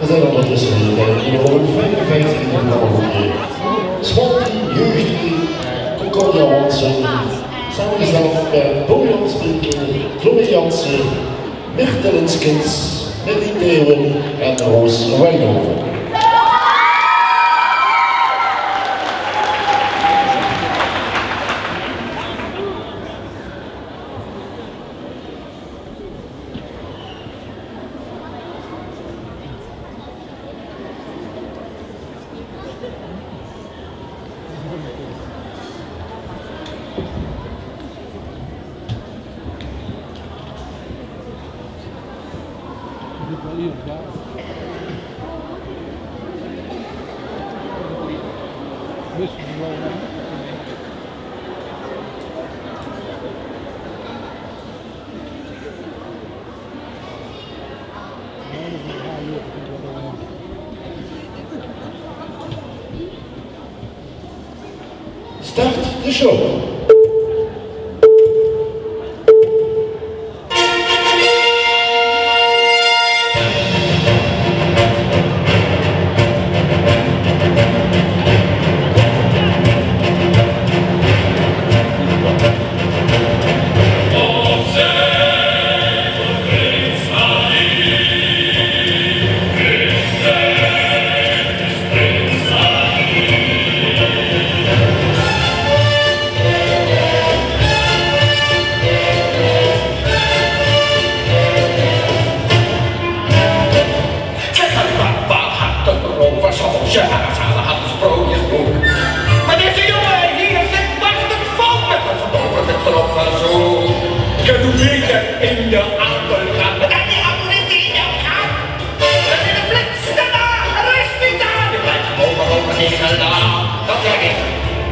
We zijn ondertussen in nummer 55 in de categorie Sportteam Jeugdteam Concordia Hansen, samengesteld bij Bojan Sprinker, Chloe Jansen, Mirte Linskens, Nelly Theeuwen en Roos Wijnhoven. Start de show. In de appel gaat, maar dan die appel niet in jouw gaat. En in de flits daarna, rust niet aan. Je blijft over niet gedaan, dat zeg ik.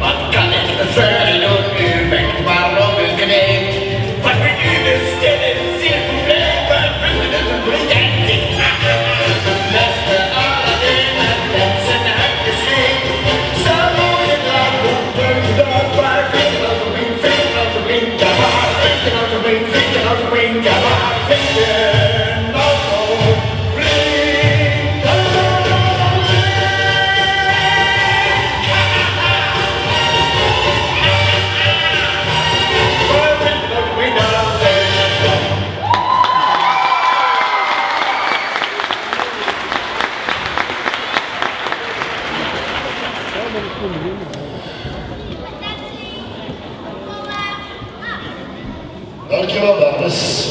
Wat kan ik verder doen? U weet waarom u knikt. Wat ben u bestellen, zeer probleem. Wij vinden het een briljant. Beste alle dingen, mensen heb geschikt. Zo moet je dat moeten, dat waar vinden als een vriend, vinden als een vriend, ja waar vinden als een vriend. Bring your life in no Dankjewel dames.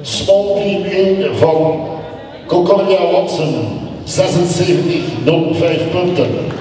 Small team 1 van Concordia Hansen, 76,05 punten.